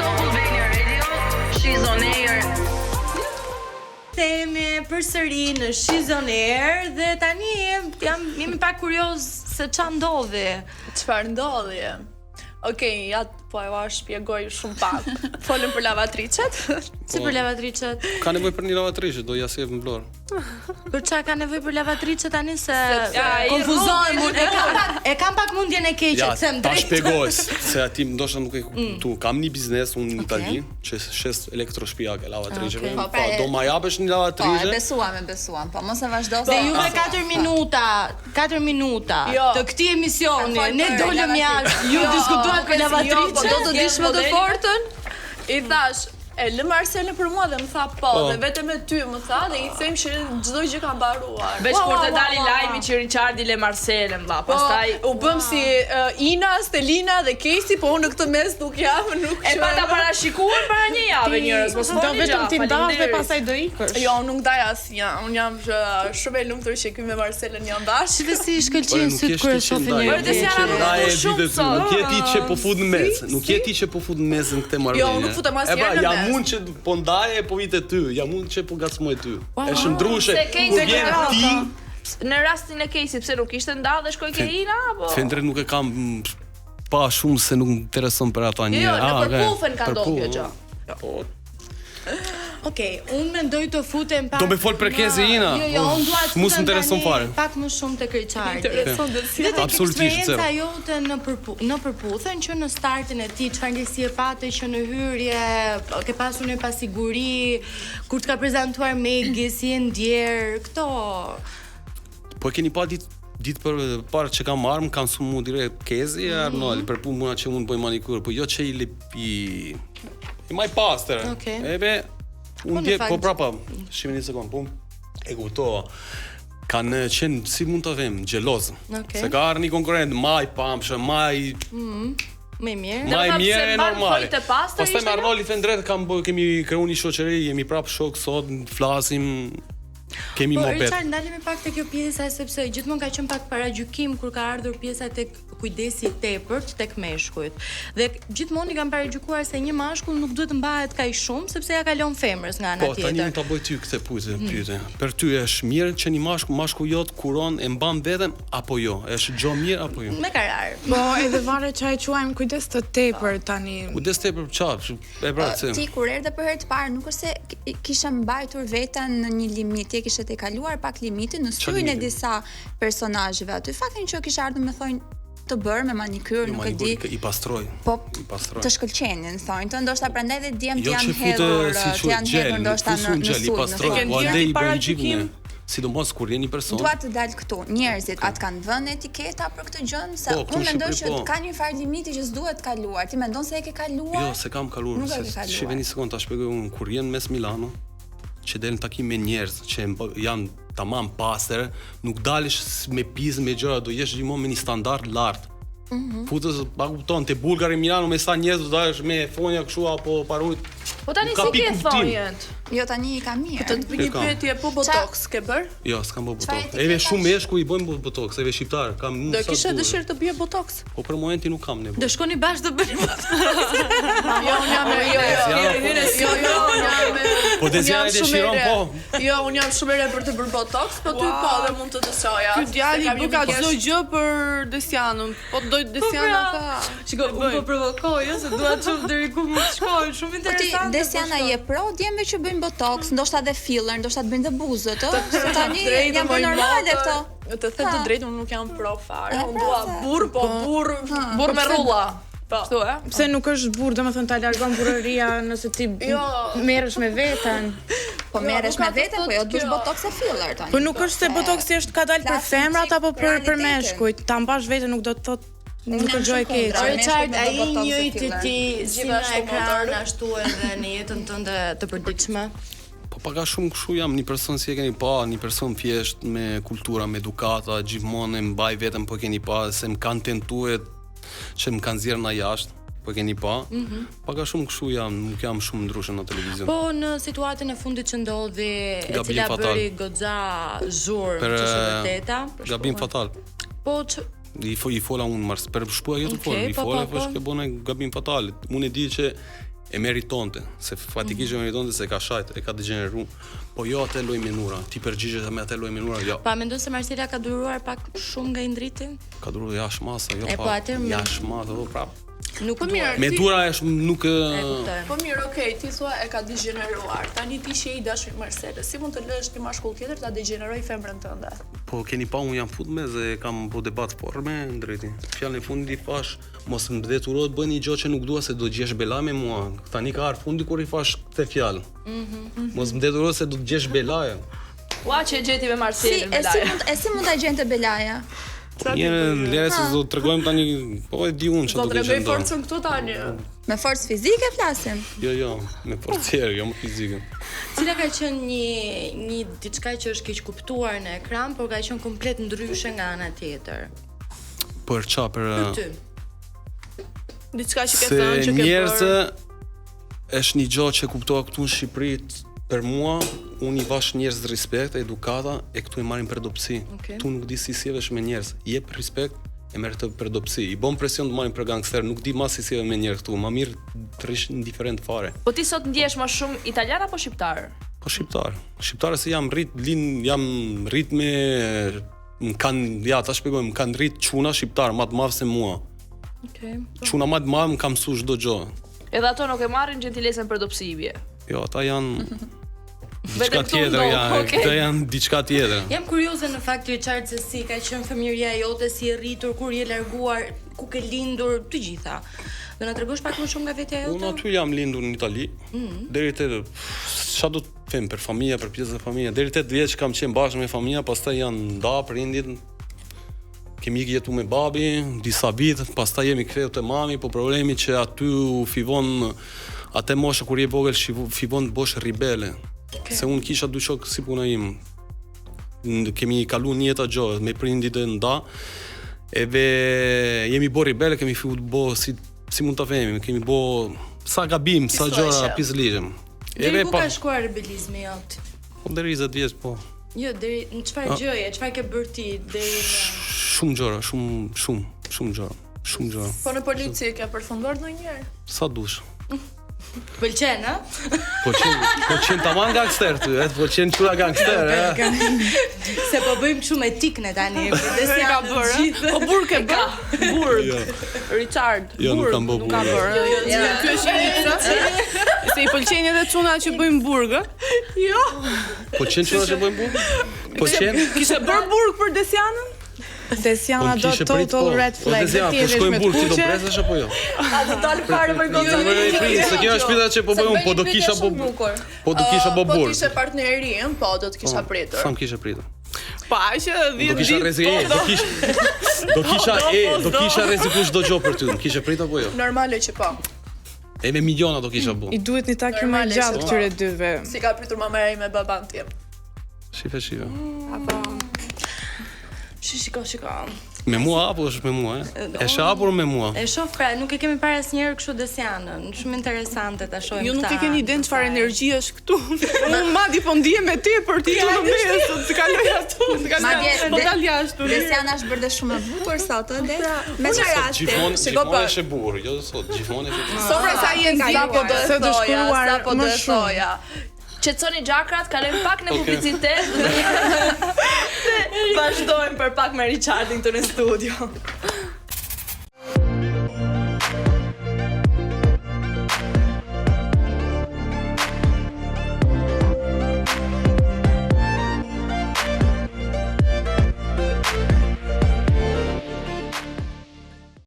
Albania Radio, she's on air. Themi përsëri në She's on Air dhe tani jemi pak kurioz se ç'a ndodhi. Çfarë ndodhi? Okej, ja po e shpjegoj shumë pak. Folëm për lavatricet. Si për lavatricet? Ka nevojë për një lavatrice, do ja sjell në Vlorë. Për çfarë ka nevojë për lavatrice tani se konfuzohen, e kam pak mundjen e keqe, them Ta drejt. shpjegoj se aty ndoshta nuk e kuptu. Kam një biznes unë në Itali, që shes elektroshpijake lavatriceve. Okay. Po do ma japësh një Po, lavatrice. e besuam, po mos e vazhdo. Dhe juve 4 minuta të këtij emisioni, ne dolëm jashtë, ju diskutuat për lavatrice. Po do të dish më të fortën? I thash, e lë Marcelën për mua dhe më tha po, dhe vetëm me ty më tha dhe i them që çdo gjë ka mbaruar. Veç kur të dali lajmi që Richardi le Marcelën, vlla, pastaj u bëm si Ina, Stelina dhe Casey, po unë në këtë mes nuk jam, nuk e pata parashikuar para një jave njerëz, mos Do vetëm ti ndash dhe pastaj do ikësh. Jo, unë nuk ndaj asnjë. Unë jam shumë e lumtur që ky me Marcelën jam bashkë. Shive si shkëlqen syt kur e shohin Por njëri. Desiana Nuk je ti që po fut në mes. Nuk je ti që po fut në mes në këtë marrëdhënie. Jo, nuk futem asnjëherë në mes. Ja mund që po ndaje po vite ty. Ja mund që po gacmoj ty. Është ndryshe. Kur vjen ti në rastin e Casey pse nuk ishte nda dhe shkoi ke Ina apo? Fendre nuk e kam pa shumë se nuk intereson për ata një. Jo, në përputhën ka ndodhur kjo gjë. Po. Okej, unë mendoj të futem pak. Do me fol për Kezi Ina. Jo, unë dua të mos intereson fare. Pak më shumë te Richardi. Absolutisht zero. Eksperienca jote në përputhjen që në startin e tij çfarë ndjesi e patë që në hyrje ke pasur një pasiguri, kur të ka prezantuar Megi si e ndjer, këto. Po e keni pa ditë për parë që kam marrë, kam sumu direkt Kezi e Arnold, për punë muna që unë bëj manikur, po jo që i maj pastër. Okej. Ebe, unë dje, po prapa, shimi një sekund, po e kuptova. Kanë qenë, si mund të them, gjelozë. Okej. Se ka arë një konkurent, maj pamshë, maj... Më mirë. Maj thënë mirë se e mban normale. folë të pastër Pastaj ishte me ajo? Arnold i thënë drejt, kemi kreu një shoqëri, jemi prap shok sot, flasim, kemi Po, mobet. Richard, ndalemi pak te kjo pjesa sepse gjithmonë ka qenë pak paragjykim kur ka ardhur pjesa tek kujdesi i tepërt tek meshkujt. Dhe gjithmonë i kanë paragjykuar se një mashkull nuk duhet të mbahet kaq shumë sepse ja kalon femrës nga ana Po, tani tjetër. unë ta bëj ty këtë pyetje. Për ty është mirë që një mashkull jot kuron e mban veten apo jo? Është gjë mirë apo jo? Me karar. Po edhe varet çaj quajmë kujdes të tepër tani. Kujdes tepër çfarë? E pra se. Ti kur erdhe për herë të parë nuk është se kishe mbajtur veten në një limit, ti kishe të kaluar pak limitin në syrin e disa personazheve aty. Faktin që kishe ardhur me thonë të bërë me manikyr, nuk e di. I pastroj. Po I pastroj. të shkëlqenin, thonë, të ndoshta prandaj dhe djemt Jo janë që hedhur, futë si të janë hedhur ndoshta në gjel, i sulm. pastroj. Po andej i bën gjipnë. Sidomos kur je një person. Dua të dal këtu. Njerëzit atë kanë vënë etiketa për këtë gjë, se Po, këtu unë mendoj në Shqipëri, që ka një farë limiti që s'duhet kaluar. Ti mendon se e ke kaluar? Jo, se kam kaluar. Nuk e ke kaluar. Shive një sekond ta shpjegoj unë kur jem mes Milano, që del në takim me njerëz që janë tamam pastër, nuk dalesh me pizë me gjëra, do jesh gjithmonë me një standard lart. Futës, pa kupton, te Bullgari Milano me sa njerëz do dalesh me fonja kështu apo parujt. Po tani Ka si pi ke kuptim. thonjët? Jo, tani i ka mirë. Të bëj një pyetje po botox ke bër? Jo, s'kam bë Çfarë botox. etiketa Eve shumë është? meshkuj i bëjmë botox, eve shqiptar, kam nuk Do sa kishe duhet. dëshirë të bëje botox? Po për momentin nuk kam nevojë. Do shkoni bashkë të bëni botox. Jo, unë jam Po Desiana i dëshiron po. Jo, unë jam shumë e re për të bërë botox, po ty po dhe mund të dëshoja. Ky djali bëka çdo gjë për Desianën. Po doj Desiana tha. Shiko, unë po provokoj, se dua të shoh deri ku mund të shkoj. Shumë Po ti interesante. Desiana je pro djemve që bëjnë botox, ndoshta dhe filler, ndoshta të bëjnë dhe buzët, ë? Se tani janë për normale këto. Të them të drejtën, unë nuk jam pro fare. Unë dua burr, po burr me rrulla. Po. Kështu ë? Pse nuk është burr, domethënë ta largon burrëria nëse ti merresh me veten. Po merresh me veten, po jo të bësh botox e filler tani. Po nuk është se botoksi është ka dalë për Flasim femrat çik apo për për realitetin. meshkujt. Ta mbash veten nuk do të thotë nuk është gjë e keqe. Pra, Richard, meshkujt me ai botox e njëjti filler. ti si në Gjithashtu ekran motor. ashtu edhe në jetën tënde të përditshme. Po paka shumë kështu jam një person si e keni pa, një person thjesht me kultura, me edukata, gjithmonë e mbaj veten po keni pa se më kanë tentuar që më kanë nxjerrë na jashtë. Po keni pa. Paka shumë kështu jam, nuk jam shumë ndryshe në televizion. Po në situatën e fundit që ndodhi, e Gabim cila fatal. bëri goxha zhurmë, Për që është e vërteta. gabim fatal. Po I fola unë mars për shpuja jo të Okej, folë, i po, fola po, po që bone gabim fatal. Unë e di që e meritonte, se fatikisht e meritonte se ka shajt, e ka degeneru, po jo atë loj minura, ti përgjigjesh me atë loj minura, jo. Pa mendon se Marcela ka duruar pak shumë nga indriti? Ka duruar jashtë masa, jo po atëherë jashtë masa, po prap. Nuk Po mirë, Me tura është nuk Po mirë, okay, ti thua e ka degeneruar. Tani ti që i dashur Marcela, si mund të lësh një mashkull tjetër ta degeneroj femrën tënde? Po keni pa unë jam fut me dhe kam po debat forme ndrejti. Fjalën e fundit i fash mos më deturo të bëj një gjë që nuk dua se do të gjesh bela me mua. Tani ka ardhur fundi kur i fash këtë fjalë. Mos më deturo se do të gjesh belaja. Ua që e gjeti me Marcelin Belaja. Si mund ta gjente Belaja? Një lere se do të tregojmë tani, po e di unë çfarë do të tregoj gjendon. forcën këtu tani. Me forcë fizike flasim? Jo, me forcë, jo me fizikën. Cila ka qenë një diçka që është keq kuptuar në ekran, por ka qenë komplet ndryshe nga ana tjetër. Për çfarë? Për ty. Diçka që ke Se thënë që ke njerëzë bërë. është një gjë që kuptoha këtu në Shqipëri. Për mua, unë i vash njerëz respekt, edukata, e këtu e marrin për dopsi. Okay. Tu nuk di si sillesh me njerëz. Jep respekt, e merr të për dopsi. I bën presion të marrin për gangster, nuk di mas si sillesh me njerëz këtu. Ma mirë të rish indiferent fare. Po ti sot ndjesh më shumë italian apo shqiptar? Po shqiptar. Shqiptar se jam rrit me ta shpjegoj, më kanë rrit çuna shqiptar më të madh se mua. Okej. Çuna më të madh më ka mësuar çdo gjë. Edhe ato nuk e marrin gentilesën për dopsivje. Jo, ata janë diçka Vetëm këtu tjetër, ndodh, okay. këta janë diçka tjetër. Jam kurioze në fakt Richard se si ka qenë fëmijëria jote, si e rritur, kur je larguar, ku ke lindur, të gjitha. Do na tregosh pak më shumë nga vetja jote? Unë aty jam lindur në Itali. Deri te çfarë do të them për familja, për pjesën e familjes. Deri 8 vjeç kam qenë bashkë me familja, pastaj janë nda prindit. Kemi ikë jetu me babi, disa vite, pastaj jemi ktheu te mami, po problemi që aty u fivon atë moshë kur je vogël fivon të bosh rebele. Okay. Se unë kisha dy shok si puna im. Kemi kalu një jetë gjë me prindit e nda. Edhe jemi bo rebele, kemi fillu të bo si mund ta themi, kemi bo sa gabim, sa gjëra pizëligjëm. Deri ku ka shkuar rebelizmi jot? Po deri 20 vjeç, po. Jo, deri në çfarë gjëje, çfarë ke bërë ti deri në Shumë gjëra, shumë gjëra. Po në polici ke përfunduar ndonjëherë? Sa dush. Pëlqen, a? Po qen tamam gangster ty, po qen çura gangster, Se po bëjmë shumë etik në tani, përdes Ka janë të bërë. gjithë. Po burg ke bë? Burg. Jo. Richard. Jo, nuk kam bë Nuk ka burg. bërë. Ky është një Se i pëlqejnë edhe çuna që bëjmë burg, ë? Jo. Po qen çura që bëjmë burg? Po qen Kishe bërë burg për Desianën? Desiana do total red flag. Po shkojmë burg, ti do presesh apo jo? A do dalë fare për Jo, se kjo është pyetja që po bëjmë, po do kisha bë Po burg. Po kishe partnerin, po do të kisha pritur. Sa më kishe pritur? Pa, që 10 Do kisha rrezik, do kisha rrezikuar çdo gjë për ty. Më kishe pritur apo jo? Normale që po. E me miliona do kisha bë. I duhet një takim më Normale, gjatë si këtyre dyve. Si ka pritur mamaja ime baban tim. Shife. Shiko. Me mua apo është me mua, e? E shapur me mua. E shoh pra, nuk e kemi parë asnjëherë kështu Desianën. Shumë interesante ta shohim. Ju nuk e keni iden çfarë energji është këtu. Unë madje po ndihem me ti për ti në mes, të kaloj atu, të kaloj. Po dal jashtë. Desiana është bërë dhe shumë e bukur sot, ëh, me çfarë rasti? Gjithmonë është e bukur, jo sot, gjithmonë është e bukur. Sopra sa je sapo do Se të të thoja, shkruar sapo do më të shumë. thoja. Qetësoni gjakrat, kalojmë pak në publicitet. Vazhdojmë për pak me Richardin këtu në studio.